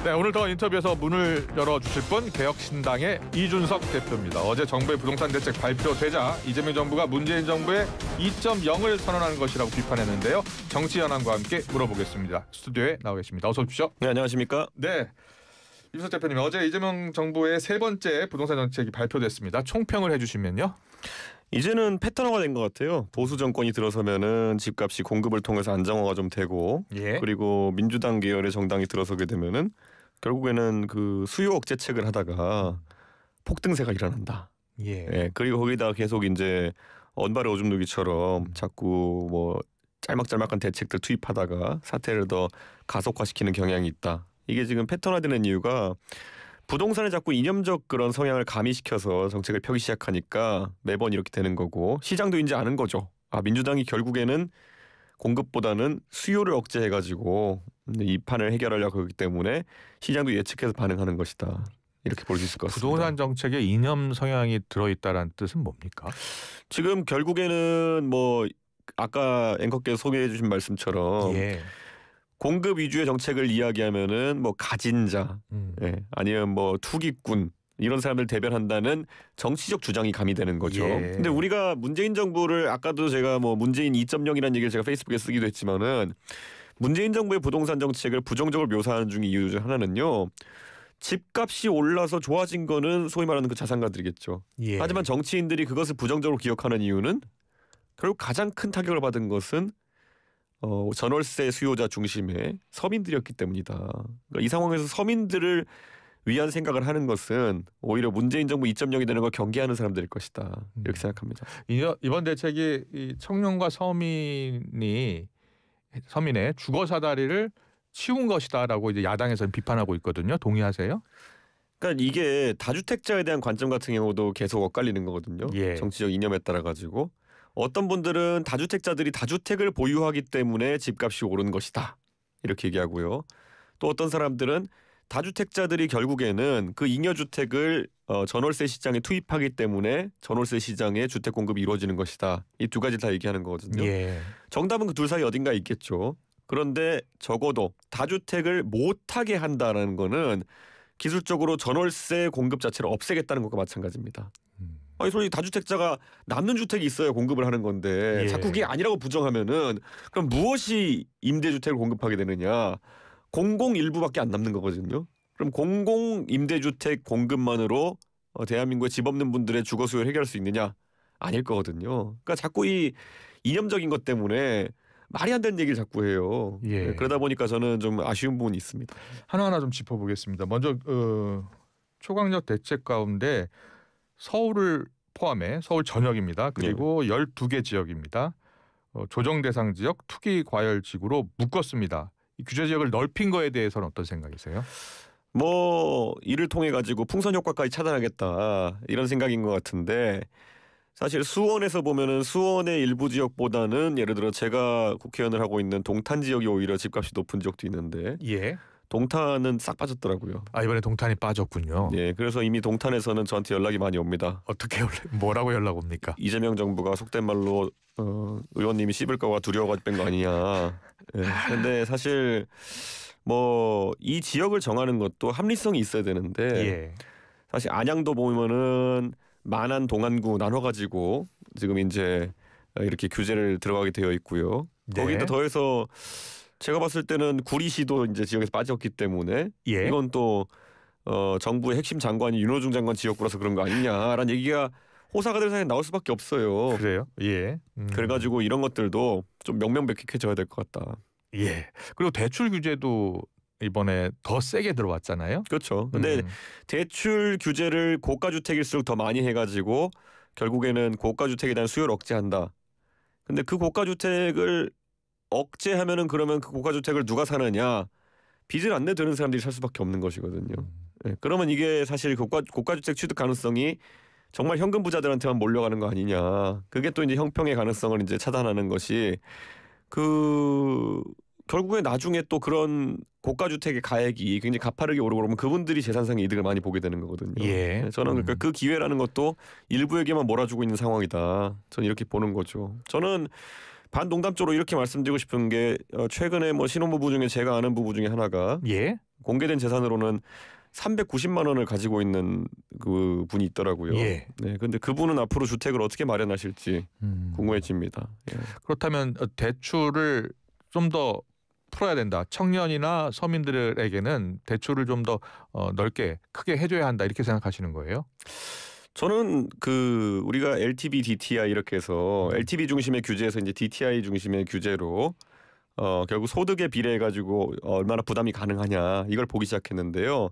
네, 오늘 더 인터뷰에서 문을 열어주실 분 개혁신당의 이준석 대표입니다. 어제 정부의 부동산 대책 발표되자 이재명 정부가 문재인 정부의 2.0을 선언하는 것이라고 비판했는데요. 정치 현안과 함께 물어보겠습니다. 스튜디오에 나와 계십니다. 어서 오십시오. 네, 안녕하십니까? 네, 이준석 대표님, 어제 이재명 정부의 세 번째 부동산 정책이 발표됐습니다. 총평을 해주시면요. 이제는 패턴화가 된 것 같아요. 보수 정권이 들어서면은 집값이 공급을 통해서 안정화가 좀 되고, 그리고 민주당 계열의 정당이 들어서게 되면은 결국에는 그 수요 억제책을 하다가 폭등세가 일어난다. 그리고 거기다 계속 이제 언발의 오줌 누기처럼 자꾸 뭐 짤막짤막한 대책들 투입하다가 사태를 더 가속화시키는 경향이 있다. 이게 지금 패턴화되는 이유가 부동산에 자꾸 이념적 그런 성향을 가미시켜서 정책을 펴기 시작하니까 매번 이렇게 되는 거고, 시장도 이제 아는 거죠. 민주당이 결국에는 공급보다는 수요를 억제해가지고 이 판을 해결하려고 하기 때문에 시장도 예측해서 반응하는 것이다. 이렇게 볼 수 있을 것 같습니다. 부동산 정책에 이념 성향이 들어있다는 뜻은 뭡니까? 지금 결국에는 뭐 아까 앵커께서 소개해 주신 말씀처럼 공급 위주의 정책을 이야기하면은 뭐 가진 자, 아니면 뭐 투기꾼, 이런 사람들 대변한다는 정치적 주장이 가미되는 거죠. 근데 우리가 문재인 정부를, 아까도 제가 뭐 문재인 2.0이라는 얘기를 제가 페이스북에 쓰기도 했지만은, 문재인 정부의 부동산 정책을 부정적으로 묘사하는 중에 이유 중 하나는요, 집값이 올라서 좋아진 거는 소위 말하는 그 자산가들이겠죠. 하지만 정치인들이 그것을 부정적으로 기억하는 이유는 결국 가장 큰 타격을 받은 것은 전월세 수요자 중심의 서민들이었기 때문이다. 그러니까 이 상황에서 서민들을 위한 생각을 하는 것은 오히려 문재인 정부 2.0이 되는 걸 경계하는 사람들일 것이다. 이렇게 생각합니다. 이번 대책이 이 청년과 서민의 주거 사다리를 치운 것이다라고 이제 야당에서는 비판하고 있거든요. 동의하세요? 그러니까 이게 다주택자에 대한 관점 같은 경우도 계속 엇갈리는 거거든요. 정치적 이념에 따라 가지고 어떤 분들은 다주택자들이 다주택을 보유하기 때문에 집값이 오른 것이다. 이렇게 얘기하고요. 또 어떤 사람들은 다주택자들이 결국에는 그 잉여주택을 전월세 시장에 투입하기 때문에 전월세 시장에 주택 공급이 이루어지는 것이다. 이 두 가지 다 얘기하는 거거든요. 정답은 그 둘 사이 어딘가 있겠죠. 그런데 적어도 다주택을 못하게 한다는 거는 기술적으로 전월세 공급 자체를 없애겠다는 것과 마찬가지입니다. 아니, 솔직히 다주택자가 남는 주택이 있어야 공급을 하는 건데 자꾸 그게 아니라고 부정하면은 그럼 무엇이 임대주택을 공급하게 되느냐? 공공 일부밖에 안 남는 거거든요. 그럼 공공 임대주택 공급만으로 대한민국의 집 없는 분들의 주거 수요를 해결할 수 있느냐? 아닐 거거든요. 그러니까 자꾸 이 이념적인 것 때문에 말이 안 되는 얘기를 자꾸 해요. 그러다 보니까 저는 좀 아쉬운 부분이 있습니다. 하나하나 좀 짚어보겠습니다. 먼저 초강력 대책 가운데 서울을 포함해 서울 전역입니다. 그리고 12개 지역입니다. 조정 대상 지역, 투기 과열 지구로 묶었습니다. 이 규제 지역을 넓힌 거에 대해서는 어떤 생각이세요? 뭐 이를 통해 가지고 풍선 효과까지 차단하겠다 이런 생각인 것 같은데, 사실 수원에서 보면은 수원의 일부 지역보다는 예를 들어 제가 국회의원을 하고 있는 동탄 지역이 오히려 집값이 높은 지역도 있는데 동탄은 싹 빠졌더라고요. 이번에 동탄이 빠졌군요. 그래서 이미 동탄에서는 저한테 연락이 많이 옵니다. 어떻게 뭐라고 연락 옵니까? 이재명 정부가 속된 말로 의원님이 씹을 거가 두려워가지고 뺀 거 아니냐. 근데 사실 뭐 이 지역을 정하는 것도 합리성이 있어야 되는데 사실 안양도 보면은 만안 동안구 나눠가지고 지금 이제 이렇게 규제를 들어가게 되어 있고요. 거기다 더해서 제가 봤을 때는 구리시도 이제 지역에서 빠졌기 때문에 이건 또 정부의 핵심 장관이 윤호중 장관 지역구라서 그런 거 아니냐라는 얘기가 호사가 될 사이에 나올 수밖에 없어요. 그래요? 그래가지고 이런 것들도 좀 명명백백해져야 될 것 같다. 그리고 대출 규제도 이번에 더 세게 들어왔잖아요. 그렇죠. 근데 대출 규제를 고가주택일수록 더 많이 해가지고 결국에는 고가주택에 대한 수요를 억제한다. 근데 그 고가주택을 억제하면은 그러면 그 고가주택을 누가 사느냐? 빚을 안 내도 되는 사람들이 살 수밖에 없는 것이거든요. 그러면 이게 사실 고가주택 취득 가능성이 정말 현금 부자들한테만 몰려가는 거 아니냐? 그게 또 이제 형평의 가능성을 이제 차단하는 것이 결국에 나중에 또 그런 고가주택의 가액이 굉장히 가파르게 오르고 그러면 그분들이 재산상의 이득을 많이 보게 되는 거거든요. 저는 그러니까 그 기회라는 것도 일부에게만 몰아주고 있는 상황이다. 저는 이렇게 보는 거죠. 저는 반농담적으로 이렇게 말씀드리고 싶은 게 최근에 뭐 신혼부부 중에 제가 아는 부부 중에 하나가 공개된 재산으로는 390만 원을 가지고 있는 그 분이 있더라고요. 예. 네, 근데 그분은 앞으로 주택을 어떻게 마련하실지 궁금해집니다. 예. 그렇다면 대출을 좀 더 풀어야 된다. 청년이나 서민들에게는 대출을 좀 더 넓게 크게 해줘야 한다 이렇게 생각하시는 거예요? 저는 그 우리가 LTV, DTI 이렇게 해서 LTV 중심의 규제에서 이제 DTI 중심의 규제로 결국 소득에 비례해 가지고 얼마나 부담이 가능하냐 이걸 보기 시작했는데요.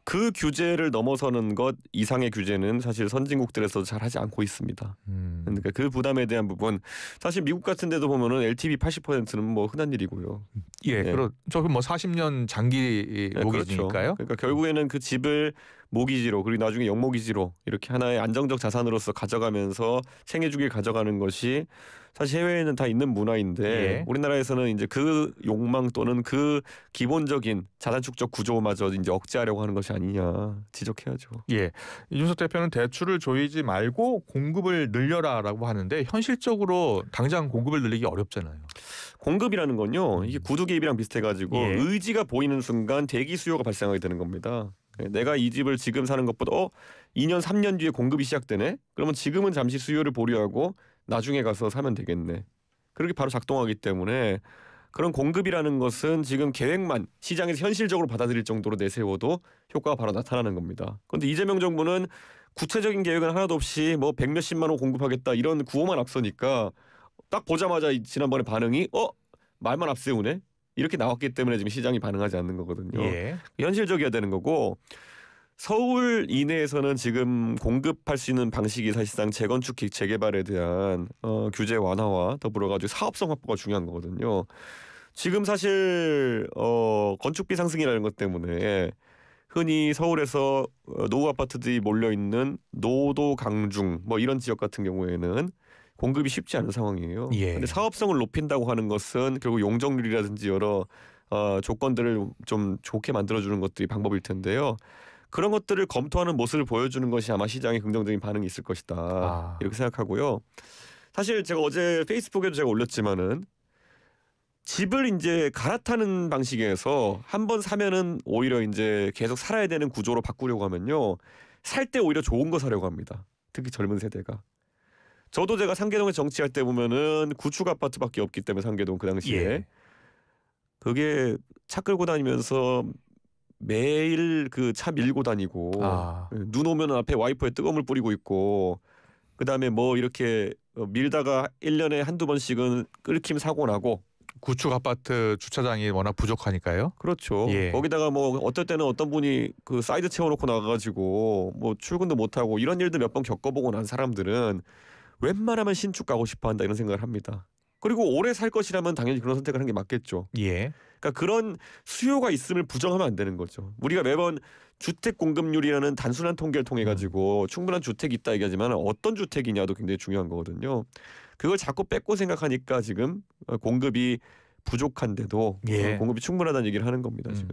그 규제를 넘어서는 것 이상의 규제는 사실 선진국들에서 잘 하지 않고 있습니다. 그러니까 그 부담에 대한 부분 사실 미국 같은 데도 보면은 LTV 80%는 뭐 흔한 일이고요. 예, 네. 그렇죠. 뭐 40년 장기 네, 모기지니까요. 그렇죠. 그러니까 결국에는 그 집을 모기지로 그리고 나중에 영모기지로 이렇게 하나의 안정적 자산으로서 가져가면서 생애주기를 가져가는 것이 사실 해외에는 다 있는 문화인데 예. 우리나라에서는 이제 그 욕망 또는 그 기본적인 자산 축적 구조마저 이제 억제하려고 하는 것이 아니냐 지적해야죠. 예, 이준석 대표는 대출을 조이지 말고 공급을 늘려라라고 하는데 현실적으로 당장 공급을 늘리기 어렵잖아요. 공급이라는 건요 이게 구두 개입이랑 비슷해가지고 예. 의지가 보이는 순간 대기 수요가 발생하게 되는 겁니다. 내가 이 집을 지금 사는 것보다 2년 3년 뒤에 공급이 시작되네. 그러면 지금은 잠시 수요를 보류하고 나중에 가서 사면 되겠네. 그렇게 바로 작동하기 때문에 그런 공급이라는 것은 지금 계획만 시장에서 현실적으로 받아들일 정도로 내세워도 효과가 바로 나타나는 겁니다. 그런데 이재명 정부는 구체적인 계획은 하나도 없이 뭐 100몇십만 원 공급하겠다 이런 구호만 앞서니까 딱 보자마자 지난번에 반응이 말만 앞세우네. 이렇게 나왔기 때문에 지금 시장이 반응하지 않는 거거든요. 예. 현실적이어야 되는 거고 서울 이내에서는 지금 공급할 수 있는 방식이 사실상 재건축 재개발에 대한 규제 완화와 더불어 가지고 사업성 확보가 중요한 거거든요. 지금 사실 건축비 상승이라는 것 때문에 흔히 서울에서 노후 아파트들이 몰려 있는 노도 강중 뭐 이런 지역 같은 경우에는 공급이 쉽지 않은 상황이에요. 예. 근데 사업성을 높인다고 하는 것은 결국 용적률이라든지 여러 조건들을 좀 좋게 만들어주는 것들이 방법일 텐데요. 그런 것들을 검토하는 모습을 보여주는 것이 아마 시장에 긍정적인 반응이 있을 것이다. 이렇게 생각하고요. 사실 제가 어제 페이스북에도 제가 올렸지만은 집을 이제 갈아타는 방식에서 한번 사면은 오히려 이제 계속 살아야 되는 구조로 바꾸려고 하면요. 살 때 오히려 좋은 거 사려고 합니다. 특히 젊은 세대가. 저도 제가 상계동에 정치할 때 보면은 구축 아파트밖에 없기 때문에 상계동 그 당시에 예. 그게 차 끌고 다니면서 매일 그 차 밀고 다니고 눈 오면 앞에 와이퍼에 뜨거운 물 뿌리고 있고 그다음에 뭐 이렇게 밀다가 1년에 한두 번씩은 끓김 사고 나고 구축 아파트 주차장이 워낙 부족하니까요. 그렇죠. 예. 거기다가 뭐 어떨 때는 어떤 분이 그 사이드 채워놓고 나가가지고 뭐 출근도 못하고 이런 일도 몇 번 겪어보고 난 사람들은 웬만하면 신축 가고 싶어한다 이런 생각을 합니다. 그리고 오래 살 것이라면 당연히 그런 선택을 하는 게 맞겠죠. 예. 그러니까 그런 수요가 있음을 부정하면 안 되는 거죠. 우리가 매번 주택 공급률이라는 단순한 통계를 통해 가지고 충분한 주택이 있다 얘기하지만 어떤 주택이냐도 굉장히 중요한 거거든요. 그걸 자꾸 뺏고 생각하니까 지금 공급이 부족한데도 예. 공급이 충분하다는 얘기를 하는 겁니다. 지금.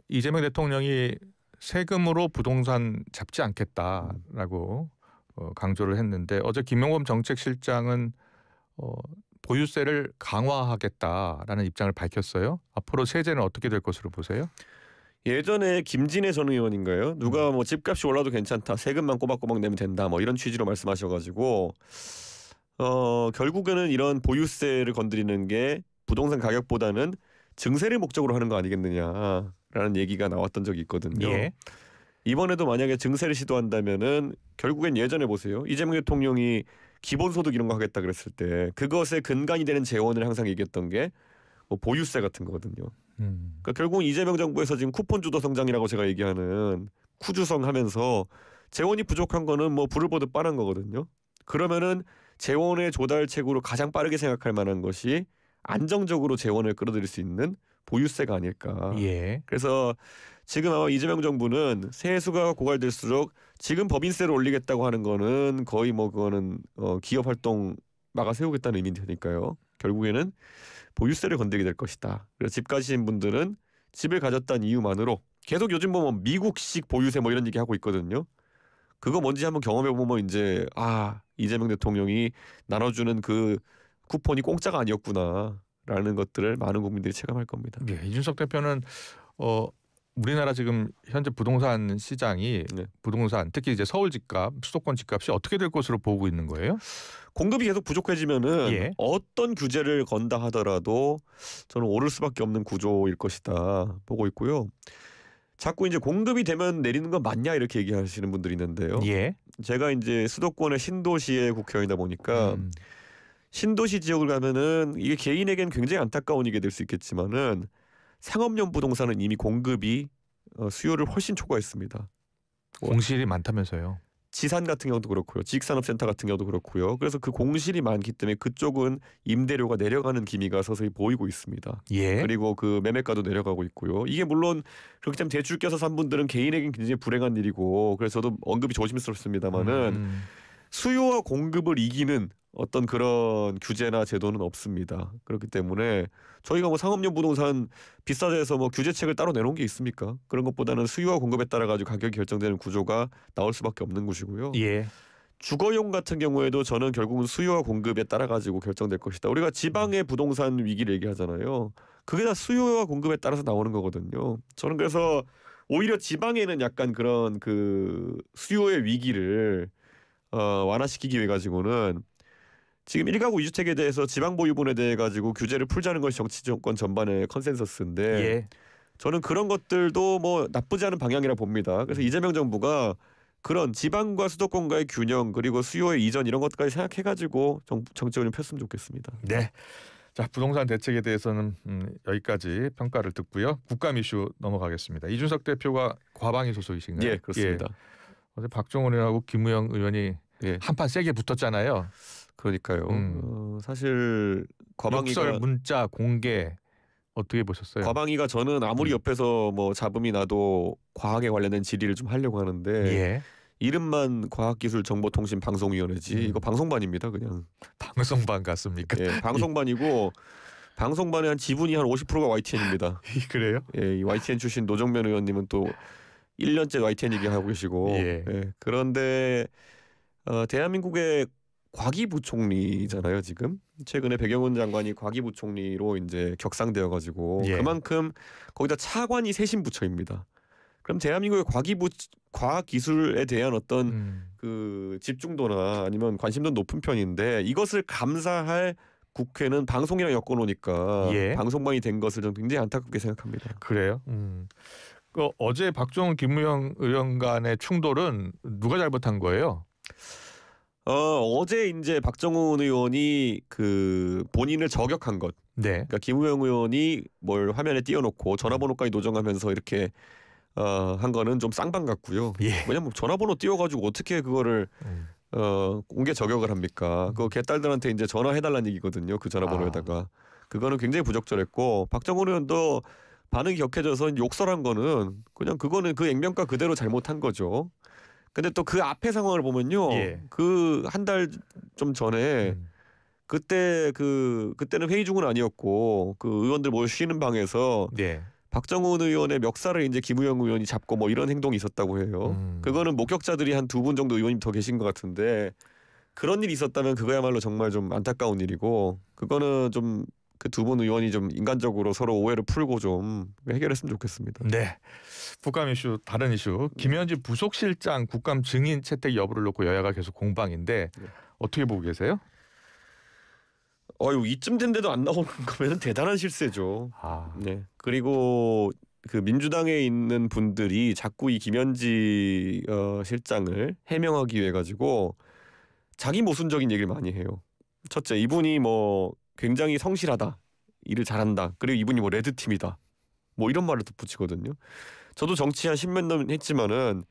이재명 대통령이 세금으로 부동산 잡지 않겠다라고 강조를 했는데 어제 김용범 정책실장은 보유세를 강화하겠다라는 입장을 밝혔어요. 앞으로 세제는 어떻게 될 것으로 보세요? 예전에 김진애 전 의원인가요? 누가 뭐 집값이 올라도 괜찮다. 세금만 꼬박꼬박 내면 된다. 뭐 이런 취지로 말씀하셔가지고 결국에는 이런 보유세를 건드리는 게 부동산 가격보다는 증세를 목적으로 하는 거 아니겠느냐라는 얘기가 나왔던 적이 있거든요. 예. 이번에도 만약에 증세를 시도한다면은 결국엔 예전에 보세요. 이재명 대통령이 기본소득 이런 거 하겠다 그랬을 때 그것의 근간이 되는 재원을 항상 얘기했던 게 뭐 보유세 같은 거거든요. 그러니까 결국은 이재명 정부에서 지금 쿠폰 주도 성장이라고 제가 얘기하는 쿠주성 하면서 재원이 부족한 거는 뭐 불을 보듯 뻔한 거거든요. 그러면은 재원의 조달책으로 가장 빠르게 생각할 만한 것이 안정적으로 재원을 끌어들일 수 있는 보유세가 아닐까. 예. 그래서 지금 아마 이재명 정부는 세수가 고갈될수록 지금 법인세를 올리겠다고 하는 거는 거의 뭐 그거는 기업 활동 막아 세우겠다는 의미니까요. 결국에는 보유세를 건드리게 될 것이다. 그래서 집 가지신 분들은 집을 가졌다는 이유만으로 계속 요즘 보면 미국식 보유세 뭐 이런 얘기 하고 있거든요. 그거 뭔지 한번 경험해 보면 이제 이재명 대통령이 나눠주는 그 쿠폰이 공짜가 아니었구나라는 것들을 많은 국민들이 체감할 겁니다. 예, 이준석 대표는 우리나라 지금 현재 부동산 시장이 네. 부동산 특히 이제 서울 집값, 수도권 집값이 어떻게 될 것으로 보고 있는 거예요? 공급이 계속 부족해지면은 예. 어떤 규제를 건다 하더라도 저는 오를 수밖에 없는 구조일 것이다 보고 있고요. 자꾸 이제 공급이 되면 내리는 건 맞냐 이렇게 얘기하시는 분들이 있는데요. 예. 제가 이제 수도권의 신도시의 국회의원이다 보니까 신도시 지역을 가면은 이게 개인에겐 굉장히 안타까운 일이 될 수 있겠지만은 상업용 부동산은 이미 공급이 수요를 훨씬 초과했습니다. 공실이 많다면서요. 지산 같은 경우도 그렇고요. 지식산업센터 같은 경우도 그렇고요. 그래서 그 공실이 많기 때문에 그쪽은 임대료가 내려가는 기미가 서서히 보이고 있습니다. 예. 그리고 그 매매가도 내려가고 있고요. 이게 물론 그렇기 때문에 대출 껴서 산 분들은 개인에겐 굉장히 불행한 일이고 그래서 저도 언급이 조심스럽습니다만은 수요와 공급을 이기는 어떤 그런 규제나 제도는 없습니다. 그렇기 때문에 저희가 뭐 상업용 부동산 비싸다 해서 뭐 규제책을 따로 내놓은 게 있습니까? 그런 것보다는 수요와 공급에 따라 가지고 가격이 결정되는 구조가 나올 수밖에 없는 것이고요. 예. 주거용 같은 경우에도 저는 결국은 수요와 공급에 따라 가지고 결정될 것이다. 우리가 지방의 부동산 위기를 얘기하잖아요. 그게 다 수요와 공급에 따라서 나오는 거거든요. 저는 그래서 오히려 지방에는 약간 그런 그 수요의 위기를 완화시키기 위해 가지고는 지금 1가구 2주택에 대해서 지방 보유분에 대해 가지고 규제를 풀자는 것이 정치 정권 전반의 컨센서스인데 예. 저는 그런 것들도 뭐 나쁘지 않은 방향이라 봅니다. 그래서 이재명 정부가 그런 지방과 수도권과의 균형 그리고 수요의 이전 이런 것까지 생각해 가지고 정책을 좀 폈으면 좋겠습니다. 네. 자, 부동산 대책에 대해서는 여기까지 평가를 듣고요. 국감 이슈 넘어가겠습니다. 이준석 대표가 과방위 소속이신가요? 예, 그렇습니다. 예. 어제 박정원 의원하고 김우영 의원이 예. 한판 세게 붙었잖아요. 그러니까요. 사실 과방위가 욕설 문자 공개 어떻게 보셨어요? 과방위가 저는 아무리 옆에서 뭐 잡음이 나도 과학에 관련된 질의를 좀 하려고 하는데 예. 이름만 과학기술정보통신방송위원회지 이거 방송반입니다 그냥. 방송반 같습니까? 예, 방송반이고 방송반의 한 지분이 한 50%가 YTN입니다. 그래요? 예, 이 YTN 출신 노정면 의원님은 또 1년째 YTN 얘기하고 계시고 예. 예, 그런데 대한민국의 과기부총리잖아요 지금. 최근에 백영훈 장관이 과기부총리로 이제 격상되어 가지고 예. 그만큼 거기다 차관이 세신 부처입니다. 그럼 대한민국의 과학기술에 대한 어떤 그 집중도나 아니면 관심도 높은 편인데 이것을 감사할 국회는 방송이랑 엮어놓으니까 예. 방송반이 된 것을 저는 굉장히 안타깝게 생각합니다. 그래요? 어제 박정원 김우영 의원 간의 충돌은 누가 잘못한 거예요? 어제 이제 박정훈 의원이 그 본인을 저격한 것. 네. 그러니까 김우영 의원이 뭘 화면에 띄워놓고 전화번호까지 노정하면서 이렇게 한 거는 좀 쌍방 같고요. 예. 왜냐면 전화번호 띄워가지고 어떻게 그거를 공개 저격을 합니까? 그거 개딸들한테 이제 전화해달라는 얘기거든요. 그 전화번호에다가 그거는 굉장히 부적절했고 박정훈 의원도 반응이 격해져서 욕설한 거는 그냥 그거는 그 액면가 그대로 잘못한 거죠. 근데 또 그 앞에 상황을 보면요. 예. 그 한 달 좀 전에 그때는 회의 중은 아니었고 그 의원들 모여 쉬는 방에서 네. 박정훈 의원의 멱살을 이제 김우영 의원이 잡고 뭐 이런 행동이 있었다고 해요. 그거는 목격자들이 한 2분 정도 의원님 더 계신 것 같은데 그런 일이 있었다면 그거야말로 정말 좀 안타까운 일이고 그거는 좀 그 2분 의원이 좀 인간적으로 서로 오해를 풀고 좀 해결했으면 좋겠습니다. 네. 국감 이슈 다른 이슈. 김현지 부속실장 국감 증인 채택 여부를 놓고 여야가 계속 공방인데 어떻게 보고 계세요? 이쯤 된데도 안 나오는 거면 대단한 실세죠. 네. 그리고 그 민주당에 있는 분들이 자꾸 이 김현지 실장을 해명하기 위해 가지고 자기 모순적인 얘기를 많이 해요. 첫째, 이분이 뭐 굉장히 성실하다, 일을 잘한다. 그리고 이분이 뭐 레드팀이다. 뭐 이런 말을 덧붙이거든요. 저도 정치 한 10몇 년 했지만은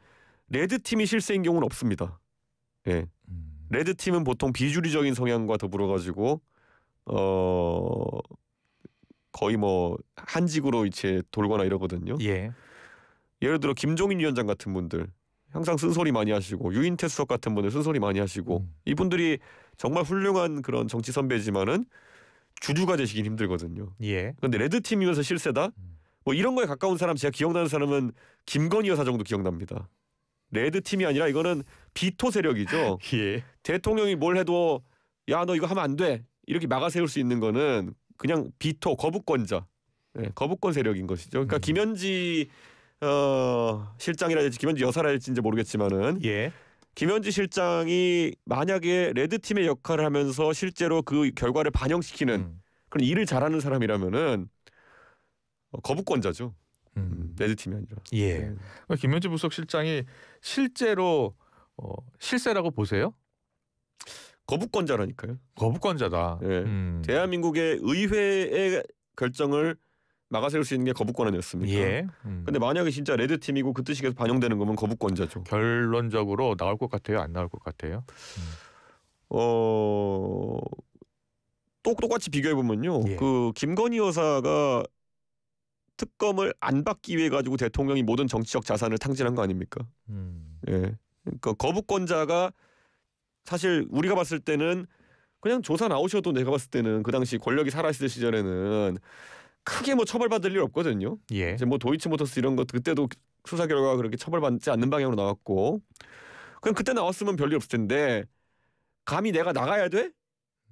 레드팀이 실세인 경우는 없습니다. 예. 레드팀은 보통 비주류적인 성향과 더불어 가지고 거의 뭐 한직으로 이제 돌거나 이러거든요. 예. 예를 들어 김종인 위원장 같은 분들 항상 쓴소리 많이 하시고 유인태 수석 같은 분들 쓴소리 많이 하시고 이분들이 정말 훌륭한 그런 정치 선배지만은 주주가 되시긴 힘들거든요. 예. 그런데 레드팀이면서 실세다? 뭐 이런 거에 가까운 사람 제가 기억나는 사람은 김건희 여사 정도 기억납니다. 레드팀이 아니라 이거는 비토 세력이죠. 예. 대통령이 뭘 해도 야 너 이거 하면 안 돼. 이렇게 막아 세울 수 있는 거는 그냥 비토 거부권자. 네, 거부권 세력인 것이죠. 그러니까 김현지 실장이라든지 김현지 여사랄지 이제 모르겠지만은 예. 김현지 실장이 만약에 레드팀의 역할을 하면서 실제로 그 결과를 반영시키는 그런 일을 잘하는 사람이라면은 거부권자죠. 레드팀이 아니라. 예. 네. 김현지 부속실장이 실제로 실세라고 보세요? 거부권자라니까요. 거부권자다. 네. 대한민국의 의회의 결정을 막아세울 수 있는 게 거부권 아니었습니까? 예. 근데 만약에 진짜 레드팀이고 그 뜻이 계속 반영되는 거면 거부권자죠. 결론적으로 나올 것 같아요? 안 나올 것 같아요? 똑같이 비교해 보면요. 예. 그 김건희 여사가 특검을 안 받기 위해 가지고 대통령이 모든 정치적 자산을 탕진한 거 아닙니까? 예. 그러니까 거부권자가 사실 우리가 봤을 때는 그냥 조사 나오셔도 내가 봤을 때는 그 당시 권력이 살아있을 시절에는 크게 뭐 처벌받을 일 없거든요. 예. 이제 뭐 도이치모터스 이런 것 그때도 수사 결과가 그렇게 처벌받지 않는 방향으로 나왔고 그냥 그때 나왔으면 별일 없을 텐데 감히 내가 나가야 돼?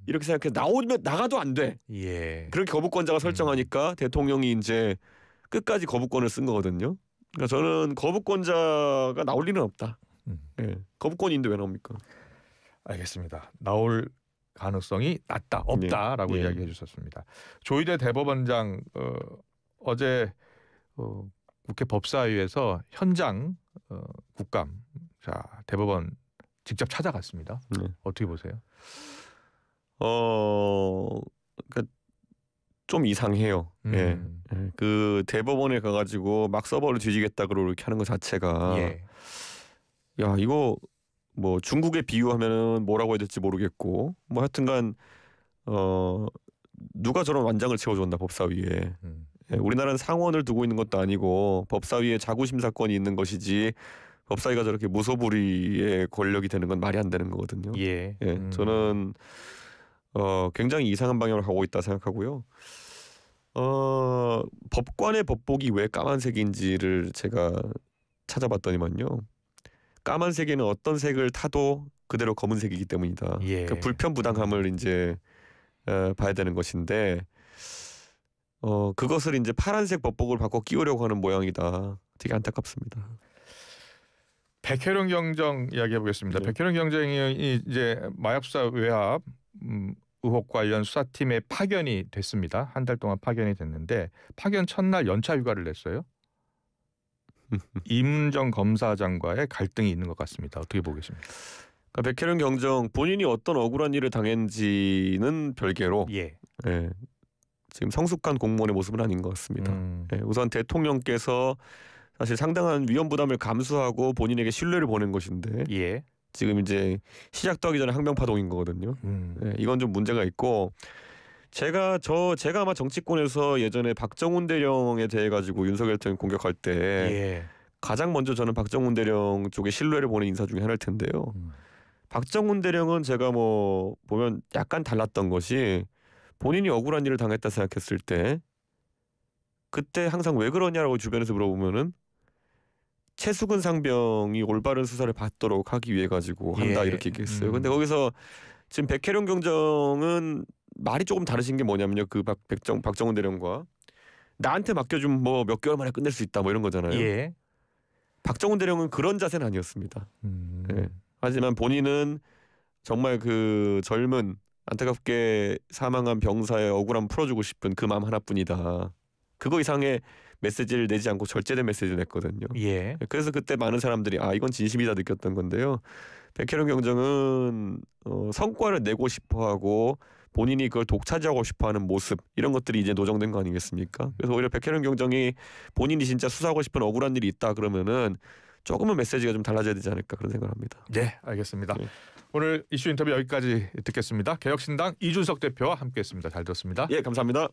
이렇게 생각해 나오면 나가도 안 돼. 예. 그렇게 거부권자가 설정하니까 대통령이 이제 끝까지 거부권을 쓴 거거든요. 그러니까 저는 거부권자가 나올 일은 없다. 예. 거부권인데 왜 나옵니까? 알겠습니다. 나올 가능성이 낮다, 없다라고 예. 이야기해 주셨습니다. 조희대 대법원장 어제 국회 법사위에서 현장 국감 대법원 직접 찾아갔습니다. 어떻게 보세요? 그러니까 좀 이상해요. 예. 그 대법원에 가가지고 막 서버를 뒤지겠다 그렇게 하는 것 자체가 예. 야 이거 뭐 중국에 비유하면은 뭐라고 해야 될지 모르겠고 뭐 하여튼간 누가 저런 완장을 채워줬나 법사위에. 예, 우리나라는 상원을 두고 있는 것도 아니고 법사위에 자구심사권이 있는 것이지 법사위가 저렇게 무소불위의 권력이 되는 건 말이 안 되는 거거든요. 예. 예, 저는 굉장히 이상한 방향으로 가고 있다 생각하고요. 법관의 법복이 왜 까만색인지를 제가 찾아봤더니만요. 까만색에는 어떤 색을 타도 그대로 검은색이기 때문이다. 예. 그 불편부당함을 이제 봐야 되는 것인데 그것을 이제 파란색 법복을 바꿔 끼우려고 하는 모양이다. 되게 안타깝습니다. 백혜령 경정 이야기해 보겠습니다. 네. 백혜령 경정이 이제 마약수사 외압 의혹 관련 수사팀에 파견이 됐습니다. 한 달 동안 파견이 됐는데 파견 첫날 연차 휴가를 냈어요. 임은정 검사장과의 갈등이 있는 것 같습니다. 어떻게 보고 계십니까? 그러니까 백혜령 경정 본인이 어떤 억울한 일을 당했는지는 별개로 예. 예, 지금 성숙한 공무원의 모습은 아닌 것 같습니다. 예, 우선 대통령께서 사실 상당한 위험 부담을 감수하고 본인에게 신뢰를 보낸 것인데 예. 지금 이제 시작도 하기 전에 항명파동인 거거든요. 예, 이건 좀 문제가 있고 제가 아마 정치권에서 예전에 박정훈 대령에 대해 가지고 윤석열 대통령 공격할 때 예. 가장 먼저 저는 박정훈 대령 쪽에 신뢰를 보낸 인사 중에 하나일 텐데요. 박정훈 대령은 제가 뭐 보면 약간 달랐던 것이 본인이 억울한 일을 당했다 생각했을 때 그때 항상 왜 그러냐라고 주변에서 물어보면은 최수근 상병이 올바른 수사를 받도록 하기 위해 가지고 한다 예. 이렇게 얘기했어요. 근데 거기서 지금 백혜령 경정은 말이 조금 다르신 게 뭐냐면요. 그 박정훈 대령과 나한테 맡겨주면 뭐 몇 개월 만에 끝낼 수 있다 뭐 이런 거잖아요. 예. 박정훈 대령은 그런 자세는 아니었습니다. 예. 하지만 본인은 정말 그 젊은 안타깝게 사망한 병사의 억울함 풀어주고 싶은 그 마음 하나뿐이다. 그거 이상의 메시지를 내지 않고 절제된 메시지를 냈거든요. 예. 그래서 그때 많은 사람들이 이건 진심이다 느꼈던 건데요. 백혜령 경정은 성과를 내고 싶어하고 본인이 그걸 독차지하고 싶어하는 모습 이런 것들이 이제 노정된 거 아니겠습니까? 그래서 오히려 백혜령 경정이 본인이 진짜 수사하고 싶은 억울한 일이 있다 그러면은 조금은 메시지가 좀 달라져야 되지 않을까 그런 생각을 합니다. 네, 알겠습니다. 네. 오늘 이슈 인터뷰 여기까지 듣겠습니다. 개혁신당 이준석 대표와 함께했습니다. 잘 들었습니다. 예, 감사합니다.